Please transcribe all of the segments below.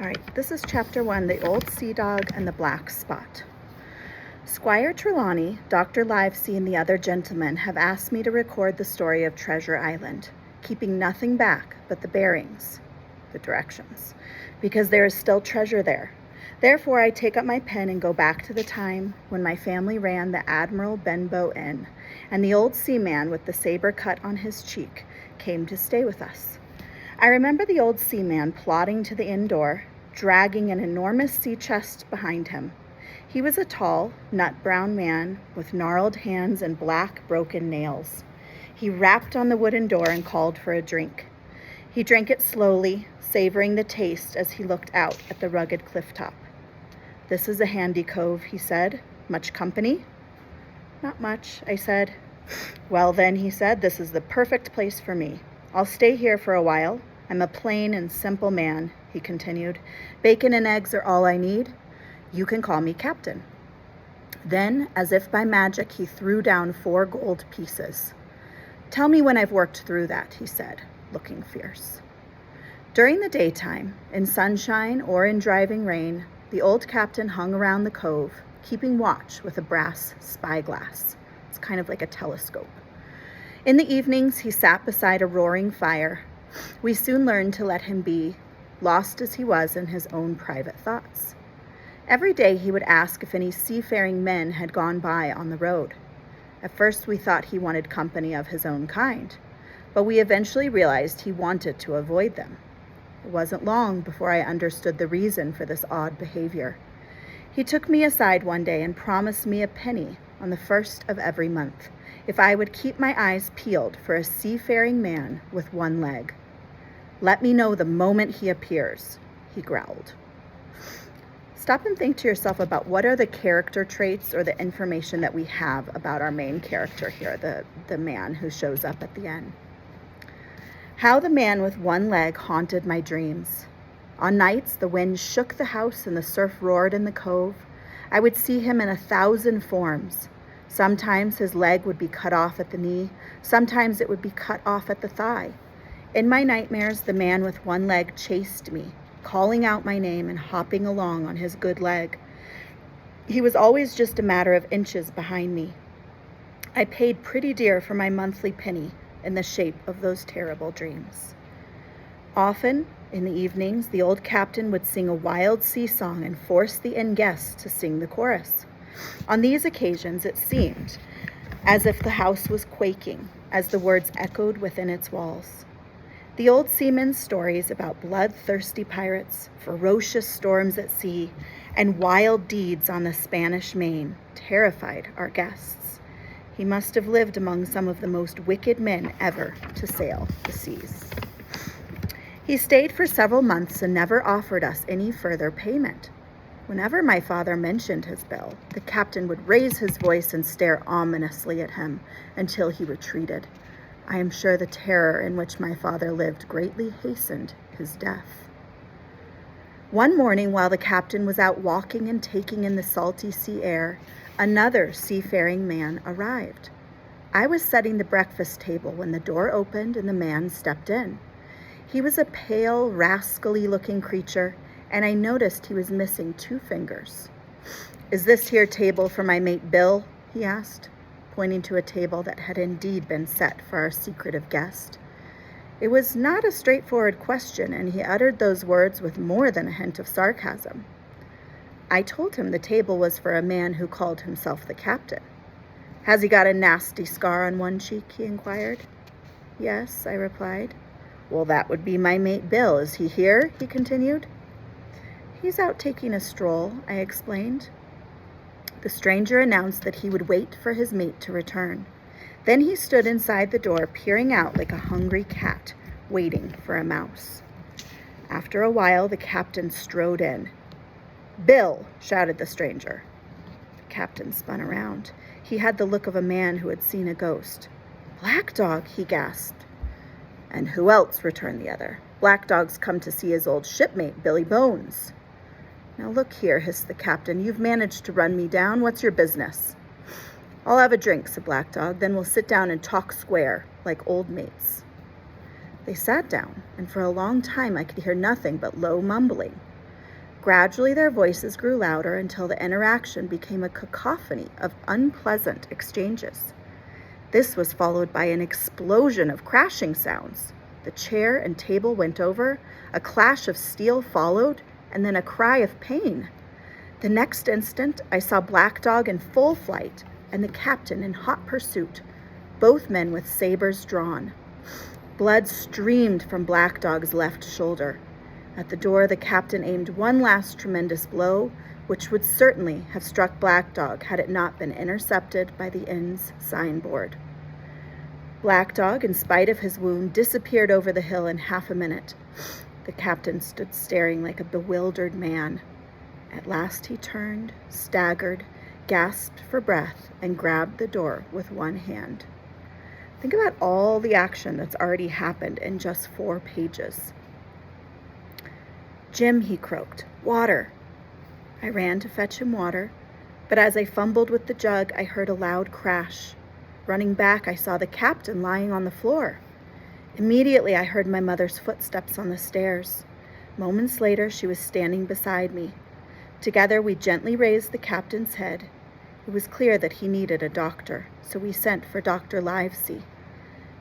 All right, this is chapter 1, The Old Sea Dog and the Black Spot. Squire Trelawney, Dr. Livesey, and the other gentlemen have asked me to record the story of Treasure Island, keeping nothing back but the bearings, the directions, because there is still treasure there. Therefore, I take up my pen and go back to the time when my family ran the Admiral Benbow Inn, and the old seaman with the saber cut on his cheek came to stay with us. I remember the old seaman plodding to the inn door, dragging an enormous sea chest behind him. He was a tall, nut-brown man with gnarled hands and black, broken nails. He rapped on the wooden door and called for a drink. He drank it slowly, savoring the taste as he looked out at the rugged cliff top. "This is a handy cove," he said. "Much company?" "Not much," I said. "Well then," he said, "this is the perfect place for me. I'll stay here for a while. I'm a plain and simple man," he continued. "Bacon and eggs are all I need. You can call me Captain." Then, as if by magic, he threw down 4 gold pieces. "Tell me when I've worked through that," he said, looking fierce. During the daytime, in sunshine or in driving rain, the old captain hung around the cove, keeping watch with a brass spyglass. It's kind of like a telescope. In the evenings, he sat beside a roaring fire. We soon learned to let him be, lost as he was in his own private thoughts. Every day he would ask if any seafaring men had gone by on the road. At first we thought he wanted company of his own kind, but we eventually realized he wanted to avoid them. It wasn't long before I understood the reason for this odd behavior. He took me aside one day and promised me a penny on the 1st of every month if I would keep my eyes peeled for a seafaring man with 1 leg. "Let me know the moment he appears," he growled. Stop and think to yourself about what are the character traits or the information that we have about our main character here, the man who shows up at the end. How the man with 1 leg haunted my dreams. On nights, the wind shook the house and the surf roared in the cove. I would see him in 1,000 forms. Sometimes his leg would be cut off at the knee. Sometimes it would be cut off at the thigh. In my nightmares, the man with 1 leg chased me, calling out my name and hopping along on his good leg. He was always just a matter of inches behind me. I paid pretty dear for my monthly penny in the shape of those terrible dreams. Often, in the evenings, the old captain would sing a wild sea song and force the inn guests to sing the chorus. On these occasions, it seemed as if the house was quaking as the words echoed within its walls. The old seaman's stories about bloodthirsty pirates, ferocious storms at sea, and wild deeds on the Spanish Main terrified our guests. He must have lived among some of the most wicked men ever to sail the seas. He stayed for several months and never offered us any further payment. Whenever my father mentioned his bill, the captain would raise his voice and stare ominously at him until he retreated. I am sure the terror in which my father lived greatly hastened his death. One morning, while the captain was out walking and taking in the salty sea air, another seafaring man arrived. I was setting the breakfast table when the door opened and the man stepped in. He was a pale, rascally-looking creature, and I noticed he was missing 2 fingers. "Is this here table for my mate Bill?" he asked, pointing to a table that had indeed been set for our secretive guest. It was not a straightforward question, and he uttered those words with more than a hint of sarcasm. I told him the table was for a man who called himself the captain. "Has he got a nasty scar on 1 cheek?" he inquired. "Yes," I replied. "Well, that would be my mate Bill. Is he here?" he continued. "He's out taking a stroll," I explained. The stranger announced that he would wait for his mate to return. Then he stood inside the door, peering out like a hungry cat, waiting for a mouse. After a while, the captain strode in. "Bill!" shouted the stranger. The captain spun around. He had the look of a man who had seen a ghost. "Black Dog!" he gasped. "And who else?" returned the other. "Black Dog's come to see his old shipmate, Billy Bones." "Now look here," hissed the captain. "You've managed to run me down. What's your business?" "I'll have a drink," said Black Dog. "Then we'll sit down and talk square, like old mates." They sat down, and for a long time I could hear nothing but low mumbling. Gradually, their voices grew louder until the interaction became a cacophony of unpleasant exchanges. This was followed by an explosion of crashing sounds. The chair and table went over, a clash of steel followed, and then a cry of pain. The next instant, I saw Black Dog in full flight and the captain in hot pursuit, both men with sabers drawn. Blood streamed from Black Dog's left shoulder. At the door, the captain aimed one last tremendous blow, which would certainly have struck Black Dog had it not been intercepted by the inn's signboard. Black Dog, in spite of his wound, disappeared over the hill in half a minute. The captain stood staring like a bewildered man. At last he turned, staggered, gasped for breath, and grabbed the door with one hand. Think about all the action that's already happened in just 4 pages. "Jim," he croaked, "water." I ran to fetch him water, but as I fumbled with the jug, I heard a loud crash. Running back, I saw the captain lying on the floor. Immediately, I heard my mother's footsteps on the stairs. Moments later, she was standing beside me. Together, we gently raised the captain's head. It was clear that he needed a doctor, so we sent for Dr. Livesey.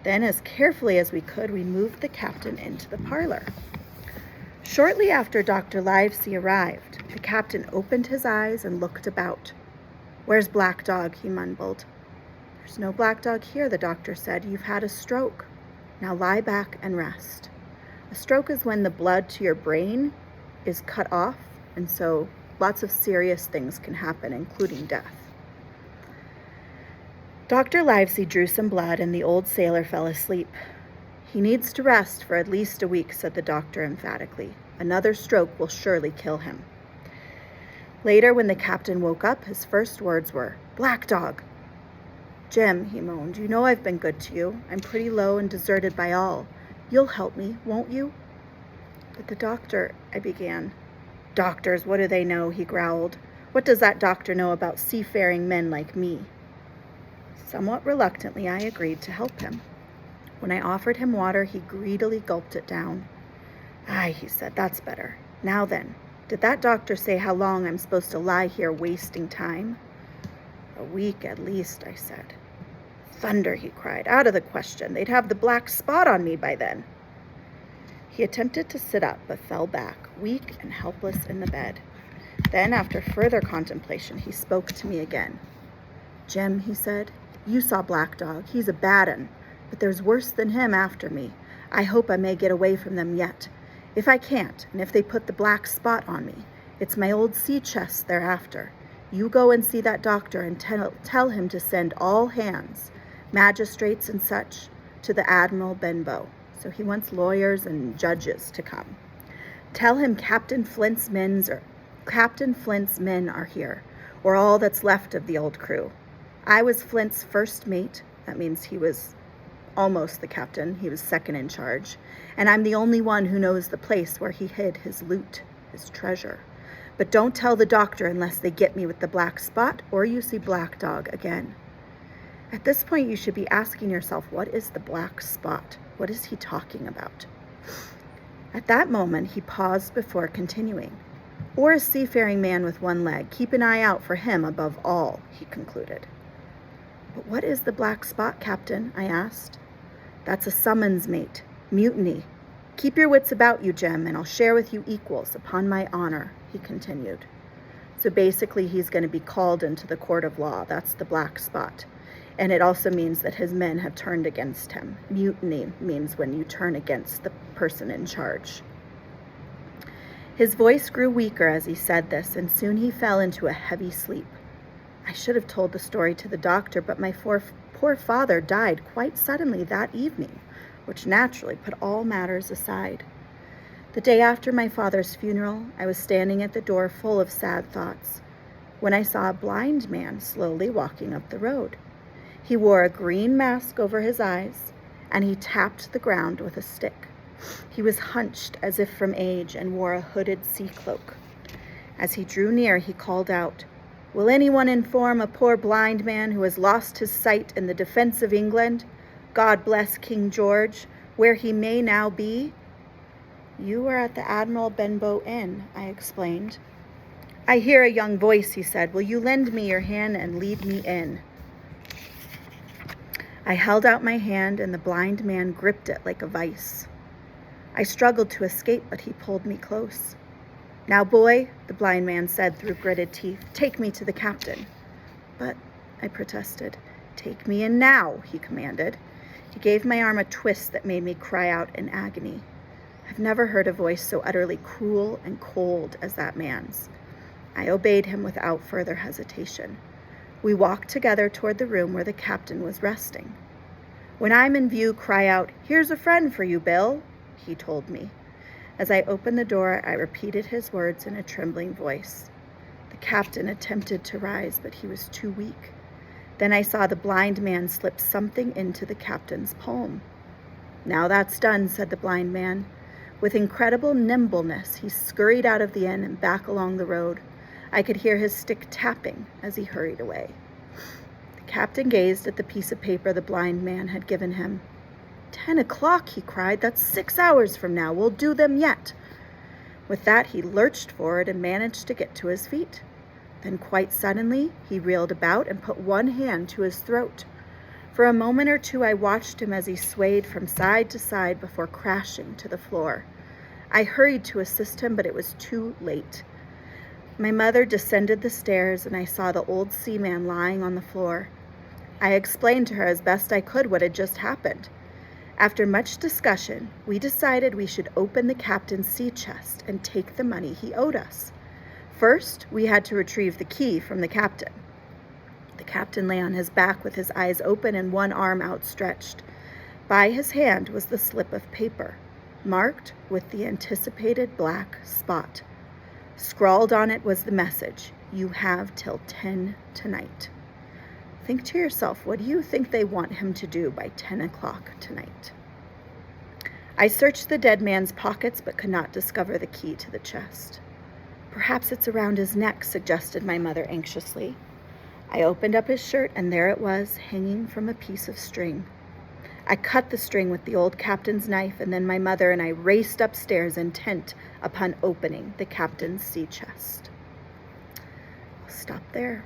Then, as carefully as we could, we moved the captain into the parlor. Shortly after Dr. Livesey arrived, the captain opened his eyes and looked about. "Where's Black Dog?" he mumbled. "There's no Black Dog here," the doctor said. "You've had a stroke. Now lie back and rest." A stroke is when the blood to your brain is cut off, and so lots of serious things can happen, including death. Dr. Livesey drew some blood, and the old sailor fell asleep. "He needs to rest for at least a week," said the doctor emphatically. "Another stroke will surely kill him." Later, when the captain woke up, his first words were, "Black Dog!" "Jim," he moaned, "you know I've been good to you. I'm pretty low and deserted by all. You'll help me, won't you?" "But the doctor," I began. "Doctors, what do they know?" he growled. "What does that doctor know about seafaring men like me?" Somewhat reluctantly, I agreed to help him. When I offered him water, he greedily gulped it down. "Aye," he said, "that's better. Now then, did that doctor say how long I'm supposed to lie here wasting time?" "A week at least," I said. "Thunder," he cried. "Out of the question. They'd have the black spot on me by then." He attempted to sit up, but fell back, weak and helpless in the bed. Then, after further contemplation, he spoke to me again. "Jim," he said, "you saw Black Dog. He's a bad 'un. But there's worse than him after me. I hope I may get away from them yet. If I can't, and if they put the black spot on me, it's my old sea chest they're after. You go and see that doctor and tell him to send all hands, magistrates and such, to the Admiral Benbow." So he wants lawyers and judges to come. "Tell him Captain Flint's men are here, or all that's left of the old crew. I was Flint's first mate." That means he was almost the captain. He was second in charge. "And I'm the only one who knows the place where he hid his loot, his treasure. But don't tell the doctor unless they get me with the black spot or you see Black Dog again." At this point, you should be asking yourself, what is the black spot? What is he talking about? At that moment, he paused before continuing. "Or a seafaring man with one leg. Keep an eye out for him above all," he concluded. "But what is the black spot, Captain?" I asked. "That's a summons, mate. Mutiny. Keep your wits about you, Jem, and I'll share with you equals, upon my honor," he continued. So basically, he's going to be called into the court of law. That's the black spot. And it also means that his men have turned against him. Mutiny means when you turn against the person in charge. His voice grew weaker as he said this, and soon he fell into a heavy sleep. I should have told the story to the doctor, but my poor father died quite suddenly that evening, which naturally put all matters aside. The day after my father's funeral, I was standing at the door full of sad thoughts, when I saw a blind man slowly walking up the road. He wore a green mask over his eyes, and he tapped the ground with a stick. He was hunched as if from age and wore a hooded sea cloak. As he drew near, he called out, "Will anyone inform a poor blind man who has lost his sight in the defense of England, God bless King George, where he may now be?" You were at the Admiral Benbow Inn, I explained. I hear a young voice, he said. Will you lend me your hand and lead me in? I held out my hand, and the blind man gripped it like a vice. I struggled to escape, but he pulled me close. Now, boy, the blind man said through gritted teeth, take me to the captain. But, I protested. Take me in now, he commanded. He gave my arm a twist that made me cry out in agony. I've never heard a voice so utterly cruel and cold as that man's. I obeyed him without further hesitation. We walked together toward the room where the captain was resting. When I'm in view, cry out, here's a friend for you, Bill, he told me. As I opened the door, I repeated his words in a trembling voice. The captain attempted to rise, but he was too weak. Then I saw the blind man slip something into the captain's palm. Now that's done, said the blind man. With incredible nimbleness, he scurried out of the inn and back along the road. I could hear his stick tapping as he hurried away. The captain gazed at the piece of paper the blind man had given him. 10 o'clock, he cried. That's 6 hours from now. We'll do them yet. With that, he lurched forward and managed to get to his feet. Then quite suddenly, he reeled about and put one hand to his throat. For a moment or two, I watched him as he swayed from side to side before crashing to the floor. I hurried to assist him, but it was too late. My mother descended the stairs, and I saw the old seaman lying on the floor. I explained to her as best I could what had just happened. After much discussion, we decided we should open the captain's sea chest and take the money he owed us. First, we had to retrieve the key from the captain. The captain lay on his back with his eyes open and one arm outstretched. By his hand was the slip of paper, marked with the anticipated black spot. Scrawled on it was the message, you have till 10 tonight. Think to yourself, what do you think they want him to do by 10 o'clock tonight? I searched the dead man's pockets but could not discover the key to the chest. Perhaps it's around his neck, suggested my mother anxiously. I opened up his shirt, and there it was, hanging from a piece of string. I cut the string with the old captain's knife, and then my mother and I raced upstairs, intent upon opening the captain's sea chest. I'll stop there.